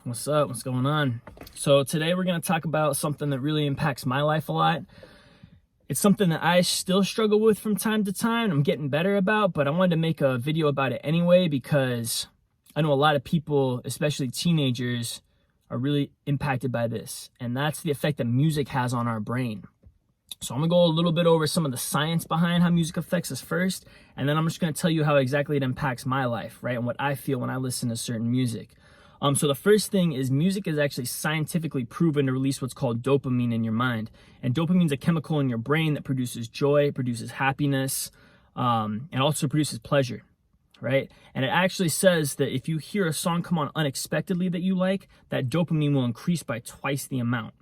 What's up? What's going on? So today we're going to talk about something that really impacts my life a lot. It's something that I still struggle with from time to time. I'm getting better about, but I wanted to make a video about it anyway because I know a lot of people, especially teenagers, are really impacted by this. And that's the effect that music has on our brain. So I'm going to go a little bit over some of the science behind how music affects us first, and then I'm just going to tell you how exactly it impacts my life, right? And what I feel when I listen to certain music. So the first thing is music is actually scientifically proven to release what's called dopamine in your mind. And dopamine is a chemical in your brain that produces joy, produces happiness, and also produces pleasure, right? And it actually says that if you hear a song come on unexpectedly that you like, that dopamine will increase by twice the amount,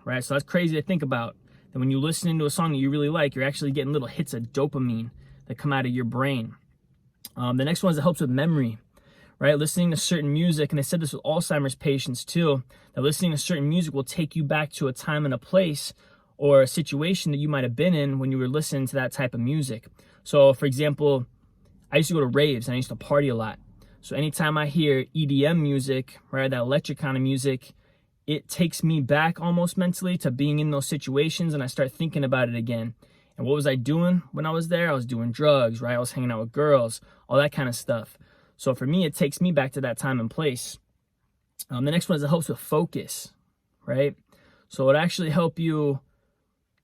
right? So that's crazy to think about. That when you listen to a song that you really like, you're actually getting little hits of dopamine that come out of your brain. The next one is it helps with memory. Right, listening to certain music, and they said this with Alzheimer's patients too, that listening to certain music will take you back to a time and a place or a situation that you might have been in when you were listening to that type of music. So for example, I used to go to raves and I used to party a lot. So anytime I hear EDM music, right, that electric kind of music, it takes me back almost mentally to being in those situations, and I start thinking about it again. And what was I doing when I was there? I was doing drugs, right? I was hanging out with girls, all that kind of stuff. So for me, it takes me back to that time and place. The next one is it helps with focus, right? So it actually help you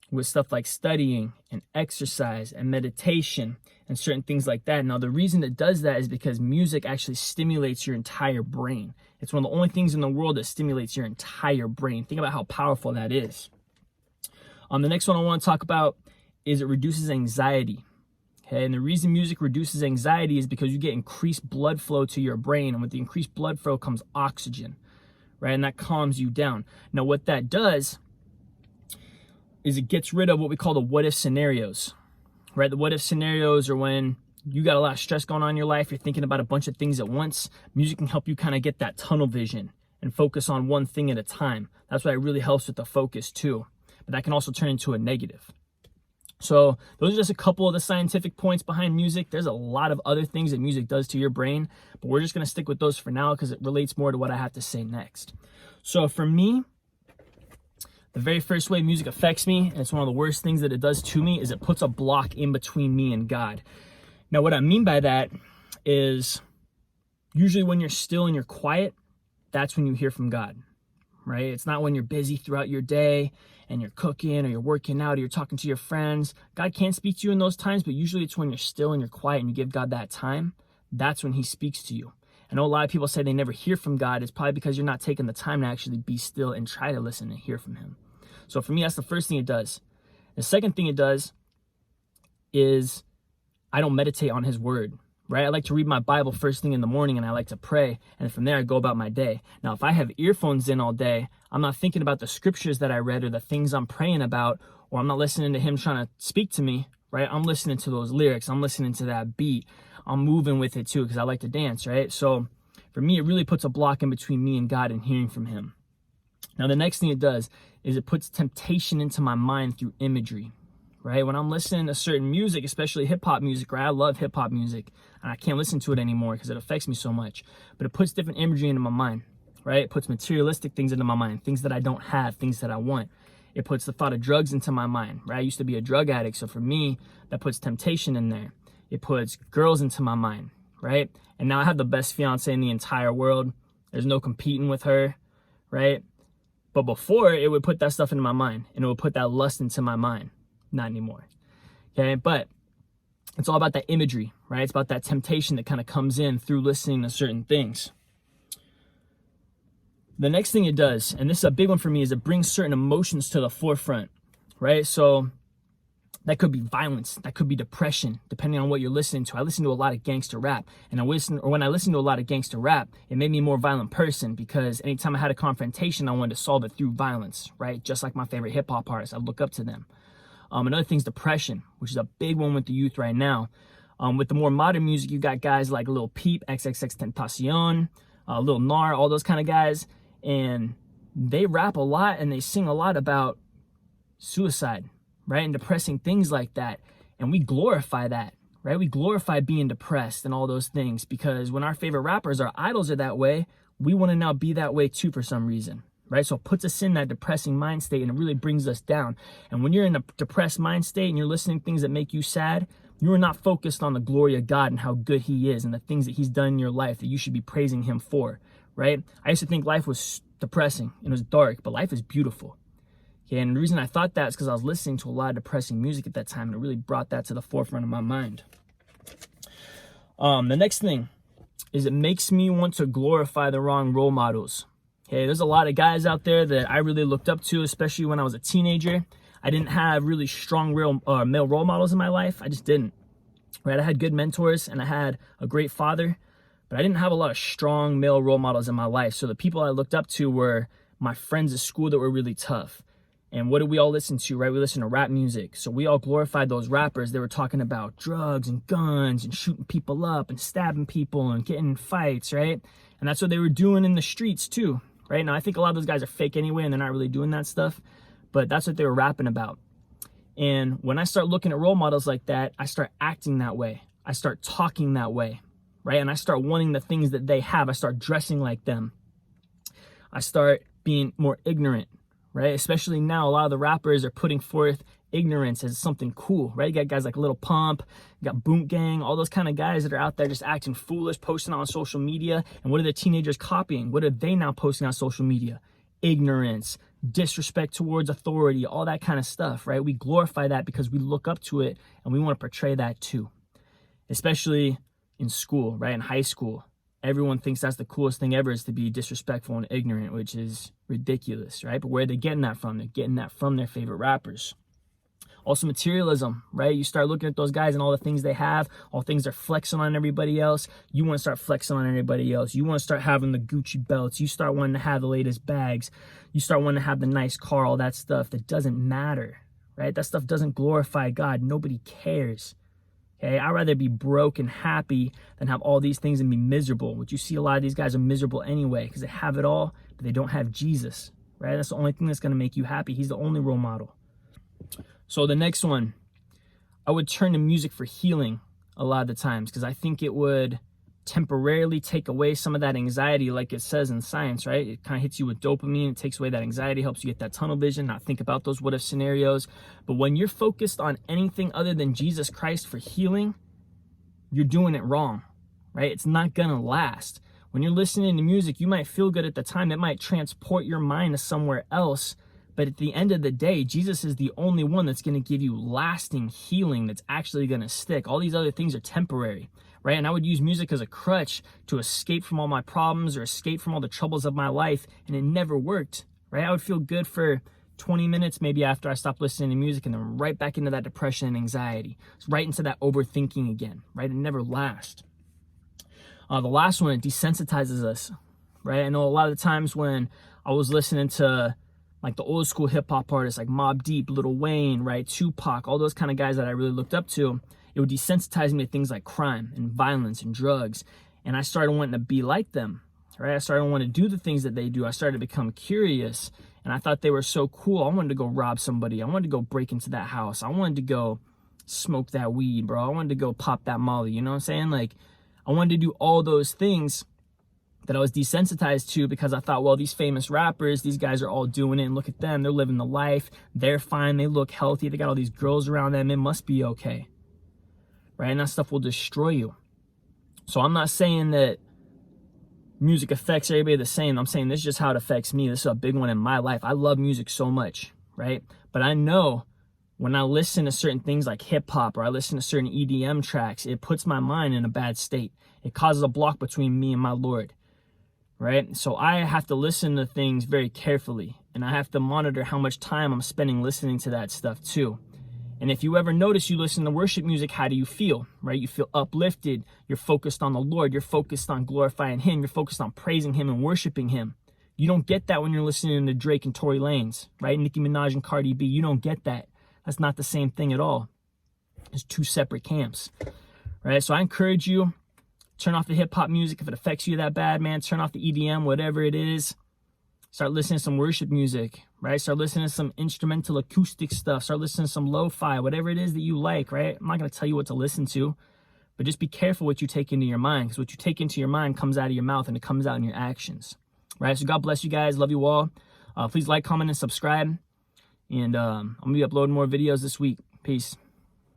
with stuff like studying and exercise and meditation and certain things like that. Now, the reason it does that is because music actually stimulates your entire brain. It's one of the only things in the world that stimulates your entire brain. Think about how powerful that is. The next one I want to talk about is it reduces anxiety. Okay, and the reason music reduces anxiety is because you get increased blood flow to your brain, and with the increased blood flow comes oxygen, right? And that calms you down. Now, what that does is it gets rid of what we call the what-if scenarios, right? The what-if scenarios are when you got a lot of stress going on in your life, you're thinking about a bunch of things at once. Music can help you kind of get that tunnel vision and focus on one thing at a time. That's why it really helps with the focus too. But that can also turn into a negative. So those are just a couple of the scientific points behind music. There's a lot of other things that music does to your brain, but we're just going to stick with those for now because it relates more to what I have to say next. So for me, the very first way music affects me, and it's one of the worst things that it does to me, is it puts a block in between me and God. Now, what I mean by that is usually when you're still and you're quiet, that's when you hear from God, right? It's not when you're busy throughout your day and you're cooking or you're working out or you're talking to your friends. God can speak to you in those times, but usually it's when you're still and you're quiet and you give God that time. That's when he speaks to you. I know a lot of people say they never hear from God. It's probably because you're not taking the time to actually be still and try to listen and hear from him. So for me, that's the first thing it does. The second thing it does is I don't meditate on his word, right? I like to read my Bible first thing in the morning, and I like to pray, and from there I go about my day. Now, if I have earphones in all day, I'm not thinking about the scriptures that I read or the things I'm praying about, or I'm not listening to him trying to speak to me, right? I'm listening to those lyrics. I'm listening to that beat. I'm moving with it too because I like to dance, right? So for me, it really puts a block in between me and God and hearing from him. Now, the next thing it does is it puts temptation into my mind through imagery. Right? When I'm listening to certain music, especially hip-hop music, right? I love hip-hop music, and I can't listen to it anymore because it affects me so much. But it puts different imagery into my mind, right? It puts materialistic things into my mind, things that I don't have, things that I want. It puts the thought of drugs into my mind, right? I used to be a drug addict, so for me, that puts temptation in there. It puts girls into my mind, right? And now I have the best fiance in the entire world. There's no competing with her, right? But before, it would put that stuff into my mind, and it would put that lust into my mind. Not anymore. Okay, but it's all about that imagery, right? It's about that temptation that kind of comes in through listening to certain things. The next thing it does, and this is a big one for me, is it brings certain emotions to the forefront, right? So that could be violence, that could be depression, depending on what you're listening to. I listen to a lot of gangster rap, and when I listen to a lot of gangster rap, it made me a more violent person because anytime I had a confrontation, I wanted to solve it through violence, right? Just like my favorite hip hop artists, I look up to them. Another thing is depression, which is a big one with the youth right now. With the more modern music, you got guys like Lil Peep, XXXTentacion, Lil Nar, all those kind of guys. And they rap a lot and they sing a lot about suicide, right? And depressing things like that. And we glorify that, right? We glorify being depressed and all those things because when our favorite rappers, our idols are that way, we want to now be that way too for some reason, right? So it puts us in that depressing mind state and it really brings us down. And when you're in a depressed mind state and you're listening to things that make you sad, you are not focused on the glory of God and how good he is and the things that he's done in your life that you should be praising him for, right? I used to think life was depressing and it was dark, but life is beautiful. Okay, and the reason I thought that is because I was listening to a lot of depressing music at that time, and it really brought that to the forefront of my mind. The next thing is it makes me want to glorify the wrong role models. Okay, there's a lot of guys out there that I really looked up to, especially when I was a teenager. I didn't have really strong male role models in my life. I just didn't, right? I had good mentors and I had a great father, but I didn't have a lot of strong male role models in my life. So the people I looked up to were my friends at school that were really tough. And what did we all listen to, right? We listened to rap music. So we all glorified those rappers. They were talking about drugs and guns and shooting people up and stabbing people and getting in fights, right? And that's what they were doing in the streets too, right? Now, I think a lot of those guys are fake anyway, and they're not really doing that stuff, but that's what they were rapping about. And when I start looking at role models like that, I start acting that way. I start talking that way, right? And I start wanting the things that they have. I start dressing like them. I start being more ignorant, right? Especially now, a lot of the rappers are putting forth ignorance as something cool, right? You got guys like Lil Pump, you got Boot Gang, all those kind of guys that are out there just acting foolish, posting on social media. And what are the teenagers copying? What are they now posting on social media? Ignorance, disrespect towards authority, all that kind of stuff, right? We glorify that because we look up to it and we want to portray that too, especially in school, right? In high school. Everyone thinks that's the coolest thing ever is to be disrespectful and ignorant, which is ridiculous, right? But where are they getting that from? They're getting that from their favorite rappers. Also materialism, right? You start looking at those guys and all the things they have, all things they're flexing on everybody else. You want to start flexing on everybody else. You want to start having the Gucci belts. You start wanting to have the latest bags. You start wanting to have the nice car, all that stuff that doesn't matter, right? That stuff doesn't glorify God. Nobody cares. Okay, I'd rather be broke and happy than have all these things and be miserable, which you see a lot of these guys are miserable anyway because they have it all, but they don't have Jesus, right? That's the only thing that's going to make you happy. He's the only role model. So the next one, I would turn to music for healing a lot of the times because I think it would temporarily take away some of that anxiety like it says in science, right? It kind of hits you with dopamine. It takes away that anxiety, helps you get that tunnel vision, not think about those what if scenarios. But when you're focused on anything other than Jesus Christ for healing, you're doing it wrong, right? It's not going to last. When you're listening to music, you might feel good at the time. It might transport your mind to somewhere else. But at the end of the day, Jesus is the only one that's going to give you lasting healing that's actually going to stick. All these other things are temporary, right? And I would use music as a crutch to escape from all my problems or escape from all the troubles of my life, and it never worked, right? I would feel good for 20 minutes maybe after I stopped listening to music, and then right back into that depression and anxiety. It's right into that overthinking again, right? It never lasts. The last one, it desensitizes us, right? I know a lot of the times when I was listening to like the old school hip hop artists like Mobb Deep, Lil Wayne, right? Tupac, all those kind of guys that I really looked up to, it would desensitize me to things like crime and violence and drugs. And I started wanting to be like them, right? I started wanting to do the things that they do. I started to become curious and I thought they were so cool. I wanted to go rob somebody. I wanted to go break into that house. I wanted to go smoke that weed, bro. I wanted to go pop that molly. You know what I'm saying? Like I wanted to do all those things that I was desensitized to because I thought, well, these famous rappers, these guys are all doing it and look at them. They're living the life. They're fine. They look healthy. They got all these girls around them. It must be okay, right? And that stuff will destroy you. So I'm not saying that music affects everybody the same. I'm saying this is just how it affects me. This is a big one in my life. I love music so much, right? But I know when I listen to certain things like hip hop or I listen to certain EDM tracks, it puts my mind in a bad state. It causes a block between me and my Lord. Right? So I have to listen to things very carefully and I have to monitor how much time I'm spending listening to that stuff too. And if you ever notice you listen to worship music, how do you feel? Right? You feel uplifted. You're focused on the Lord. You're focused on glorifying Him. You're focused on praising Him and worshiping Him. You don't get that when you're listening to Drake and Tory Lanez, right? Nicki Minaj and Cardi B. You don't get that. That's not the same thing at all. It's two separate camps, right? So I encourage you, turn off the hip-hop music if it affects you that bad, man. Turn off the EDM, whatever it is. Start listening to some worship music, right? Start listening to some instrumental acoustic stuff. Start listening to some lo-fi, whatever it is that you like, right? I'm not going to tell you what to listen to, But just be careful what you take into your mind, because what you take into your mind comes out of your mouth and it comes out in your actions, right? So God bless you guys. Love you all. Please like, comment, and subscribe. And I'm going to be uploading more videos this week. Peace.